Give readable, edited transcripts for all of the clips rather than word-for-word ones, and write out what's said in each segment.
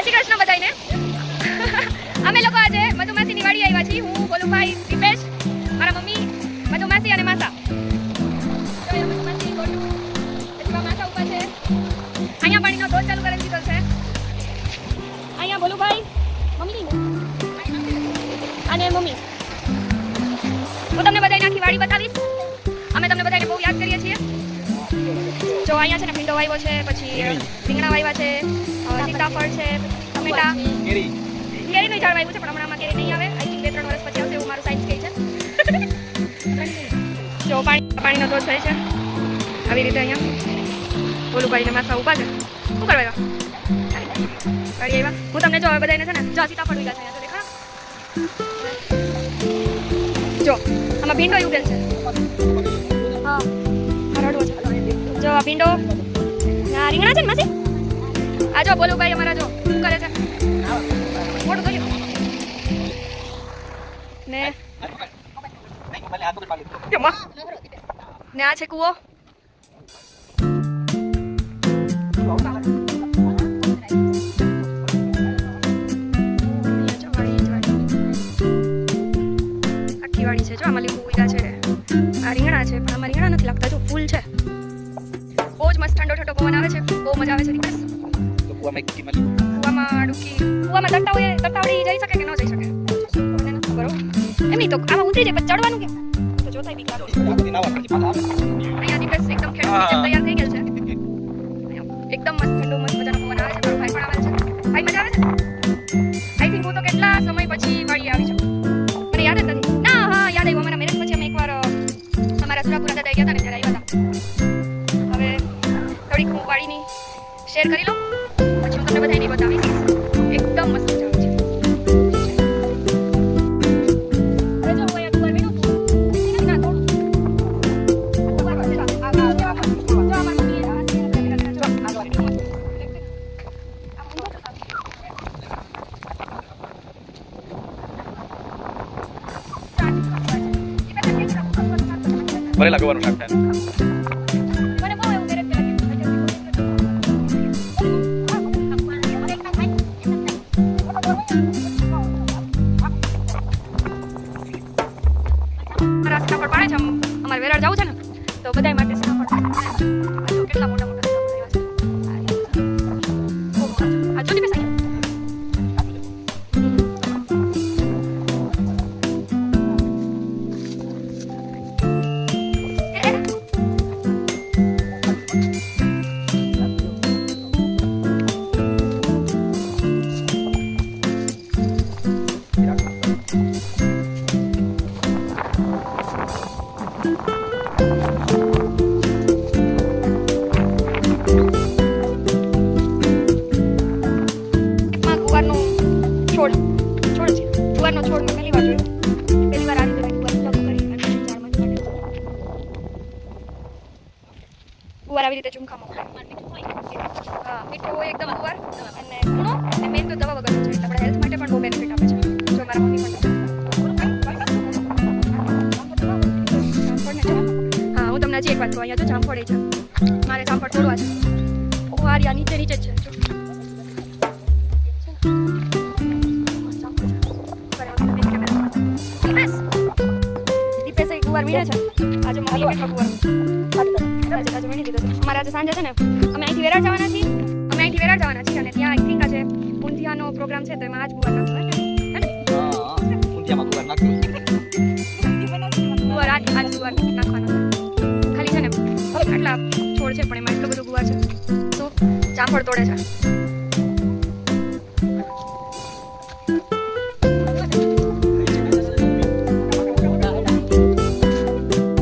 શ્રી કૃષ્ણ બધાને. અમે લોકો આજે મધુમાસીની વાડી આવ્યા છીએ. હું ભોલુભાઈ, દીપેશ, મારા મમ્મી, મધુમાસી અને માસા. મધુમાસી ગોટુ પછી માસા ઉભા છે. અહીંયા પાણીનો ધોધ ચાલુ કરી દીધો છે. અહીંયા ભોલુભાઈ, મમ્મી અને મમ્મી. હું તમને બધાને આખી વાડી બતાવીશ. અમે તમને બધાને બહુ યાદ કરીએ છીએ. જો અહીંયા છે ને ભીંડો વાવ્યો છે, પછી રીંગણા વાવ્યા છે, સીતાફળ છે, ટમેટા, કેરીનું ઝાડ વાવ્યું છે પણ હમણાં કેરી નહીં આવે. આઈ થિંક 2-3 વર્ષ પછી આવશે એવું મારું સાયન્સ કહે છે. જો પાણીનો ધોધ થાય છે આવી રીતે. અહીંયા ભોલુભાઈને માસા ઊભા છે. શું કરવા આવ્યા? ગાડી આવ્યા. હું તમને જો હવે બધાને છે ને જો સીતાફળ ઉગ્યા છે અહીંયા દેખા. જો આમાં ભીંડો ઉગેલ છે. હા રડવો છે. જો આ ભીંડો, આ રીંગણા છે ને માસી. આ જો ભોલુભાઈ અમારા જો શું કરે છે. મોટું કર્યું ને ને આ છે કૂવો. આખી વાડી છે. જો આમાં લીંબુ ઉગ્યા છે. આ રીંગણા છે પણ આમાં રીંગણા નથી લાગતા. જો ફૂલ છે. બહુ જ મસ્ત ઠંડો ઠંડો પવન આવે છે. બહુ મજા આવે છે. કૂવામાં તરતા આવડી જઈ શકે કે ન જઈ શકે મને નથી ખબર. એમની તો આમાં ઉતરી જાય પછી ચડવાનું કેમ તો જોતાય બીક લાગે. અહીંયા દીપેશ એકદમ ખેડૂત તૈયાર થઈ ગયેલ છે. એકદમ મસ્ત ઠંડો મસ્ત મજાનો પવન આવે છે. મારો ભાઈ પણ આવે છે. ભાઈ મજા આવે છે. આઈ થિંક હું તો કેટલા સમય પછી વાડી આવી છું. મને યાદ જ નથી. ના હા યાદ આવ્યું. અમારા મેરેજ પછી અમે એકવાર અમારા સુરાપુરા દાદા ગયા હતા ને ત્યારે આવ્યા હતા. હવે થોડીક હું વાડીની શેર કરી લઉં પછી હું તમને બધાને બતાવીશ. એકદમ મસ્ત મજા આવે છે. ભલે લાગવાનું શાક થાય. મને બહુ એવું કરે છે. રસ્તા પર પાડે છે. અમારે વેરાડ જવું છે ને તો બધાય માટે સીતાફળ કેટલા મોટા મોટા આ જો દીપેશ ગુવાર આવી રીતે ચૂમખામાં હા મીઠું હોય એકદમ ગુવાર અને ઘણો અને મેન તો દવા વગરનું છે એટલે આપણા હેલ્થ માટે પણ બહુ બેનિફિટ આપે છે. જો મારા મમ્મી પણ હા હું તમને હજી એક વાત કહું. અહીંયા જો જામફળ છે. મારે જામફળ તોડવા છે. આ નીચે નીચે જ છે. દીપેશ ગુવાર મીઠા છે. આજે મારી મીઠા ગુવાર આજે મળી દીધો છે. અમારે આજે સાંજે છે ને અમે અહીંથી વેરાડ જવાના છીએ. અને ત્યાં આઈ થિંક આજે ઊંધિયાનો પ્રોગ્રામ છે તો એમાં આજ ગુવાર નાખવું હે ને. ઊંધિયામાં ગુવાર નાખ્યું. ગુવાર આજ ગુવાર નાખવાનો છે. ખાલી છે ને આટલા છોડ છે પણ એમાં એટલો બધો ગુવાર છે. તો જામફળ તોડે છે.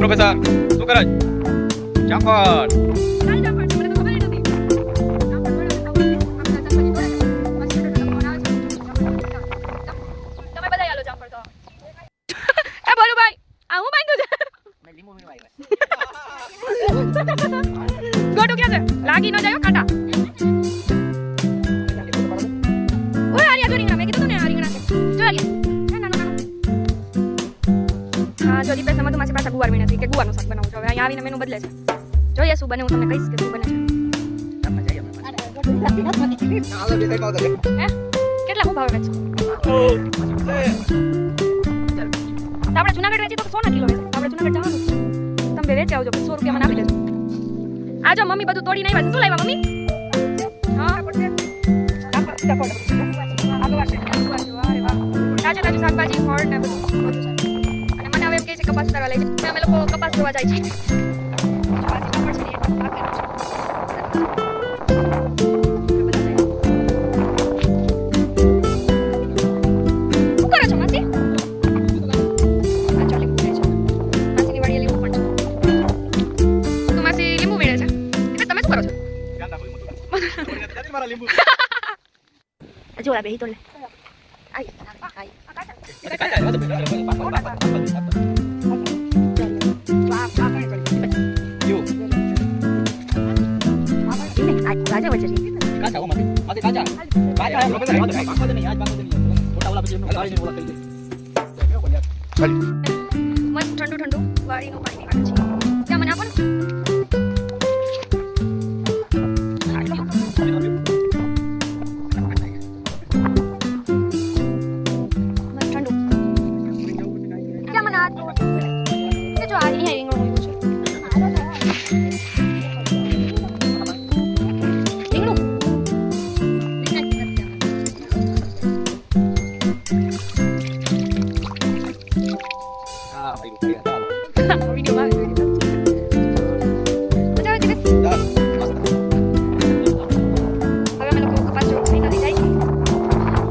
પ્રોફેસર શું કરે? જામફળ ગોટુ ક્યાં છે? લાગી ન જાય કાંટા. ઓય આર્યા જો રીંગણા મેં કીધું ને આ રીંગણા છે. જો આલી નાનો હા જો દીપેશ મધુમાસી પાછા ગુવાર વીણે છે કે ગુવારનું શાક બનાવું છું. હવે અહીંયા આવીને મેનુ બદલે છે. જોઈએ શું બને હું તમને કહીશ કે શું બને છે. હાલો બે સાઈડ માં આવતો હે કેટલા હું ભાવે વેચો આપણે જુનાગઢ વેચી તો 100 ના કિલો વેચે આપણે જુનાગઢ જવાનું છે. તમે બે વેચી આવજો 100 રૂપિયામાં આપી દેજો. આજો મમ્મી બધું તોડીને આવ્યા છે. શું લાવ્યા મમ્મી? હા તાજું તાજું શાકભાજી ફળ ને બધું છે. અને મને હવે એમ કહે છે કપાસ ઉતારવા લઈ જાય. અમે લોકો કપાસ જોવા જાય છીએ. શું કરો છો માસી? આ લીંબુ છે. માસીની વાડીએ લીંબુ પણ છે. તો માસી લીંબુ વેડે છે. એટલે તમે શું કરો છો? મારા લીંબુ જોડા બેહી તો લે. આઈ રાજા વચ્ચે કાચા હો માથે કાચા કાચા હે પ્રોફેસર બાકવા નહીં આજ બાકવા નહીં મોટા ઓલા પછી એમનો ગાડીને ઓલા કરી દે મસ્ત ઠંડુ ઠંડુ વાડીનું પાણી પીવાનું છે. ત્યાં મને આપો ને. મસ્ત ઠંડુ. ત્યાં મને આ તો જો આ અહીંયા રીંગણું મૂક્યું છે. હા ભાઈ ચાલો વિડીયોમાં આવે છે. મજા આવે છે ને? હવે અમે લોકો કપાસ જોવા જઈ નથી જાય છે.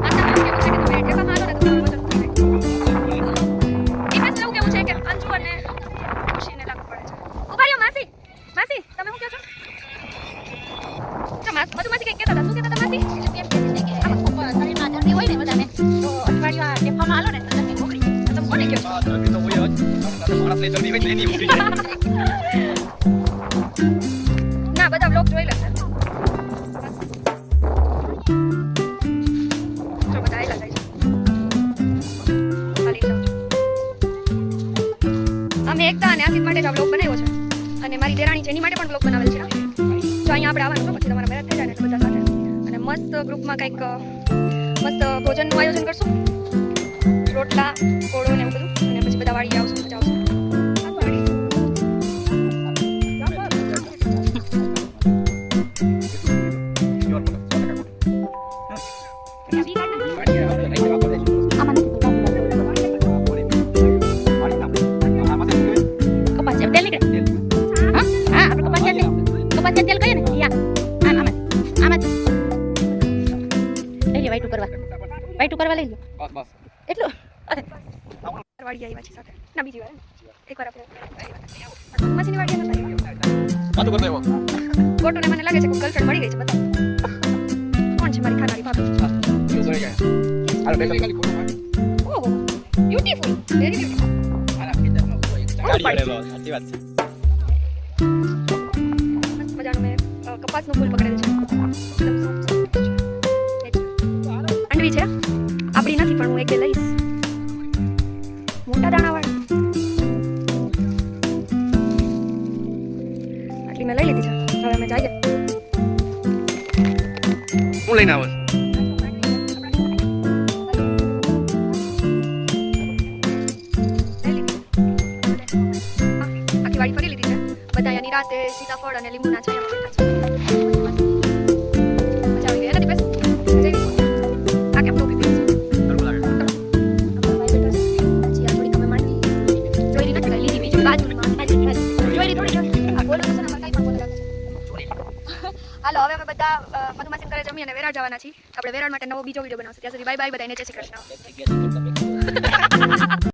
આના કેવું છે કે તમે ટેપામાં આવો ને તો તમારું વજન થઈ જાય. દિવસ એવું કેવું છે કે અંજુ અને ખુશીને લાગુ પડે છે. ઉભા રહ્યો માસી. માસી તમે શું કહો છો? બધું માસી કંઈક કહેતા હતા. શું કહેતા હતા માસી? આમાં શરીરમાં ઠંડી હોય ને બધાને તો અઠવાડિયું ટેપામાં આલો ને તો તમે મોકલી તમે કોને કહો છો? હા તો હોય જ માણસ લઈ જલ્દી વઈ એની ઉડી જાય ના બધા બ્લોગ જોઈ લેશે. જો બધા આયલા જાય છે. ખાલી જાઓ. અમે એકતા અને આસિફ માટે જ આ બ્લોગ બનાવ્યો છે અને મારી દેરાણી છે એની માટે પણ બ્લોગ બનાવેલ છે. જો અહીંયા આપણે આવવાનું છે પછી તમારા મેરેજ થઈ જાય ને એટલે બધા સાથે અને મસ્ત ગ્રુપમાં કંઈક મસ્ત ભોજનનું આયોજન કરશું. રોટલા કોળો ને એવું બધું અને પછી બધા વાળી આવશું મજા આવશે. વાઈટ કરવા લઈ લો બસ બસ એટલું વાડી આવ્યા છે સાથે ના બીજી વાર એકવાર આપણે મસીની વાડી આવ્યા પાછું કરતો એવો ગોટોને મને લાગે છે કે ગર્લફ્રેન્ડ મળી ગઈ છે બધા કોણ છે મારી ખાનારી ભાભી જો જોઈ ગયા હાલો બેઠો ખાલી ફોટો માં ઓહો બ્યુટીફુલ વેરી બ્યુટીફુલ આના ખેતરનો ગાડી આડેલો સાચી વાત છે મસ્ત મજાનું મેં કપાસનું ફૂલ પકડેલું છે એકદમ સોફ્ટ અંડવી છે આપણી નથી પણ હું એક બે લઈશ મોટા દાણાવાળી આટલી મેં લઈ લીધી છે હવે અમે જઈએ હું લઈને આવું આખી વાડી ફરી લીધી છે બધા અહીંયા નિરાતે સીતાફળ અને લીંબુના છાયામાં બેઠા છે મજા આવી ગઈ એના દિવસ આ કેમ ટોપી પહેરી છે સરસ લાગે પછી આ થોડી તમે માંડવી જોઈ નથી કઈ લીધી બીજું બાજુમાં જોઈ થોડી આ બોલો તો છે ને કઈ પણ બોલે લાગે છે હાલો હવે અમે બધા મધુમાસી ઘરે જમી અને વેરાળ જવાના છીએ આપણે વેરાળ માટે નવો બીજો વિડીયો બનાવશું ત્યાં સુધી બાય બાય બધાને જય શ્રી કૃષ્ણ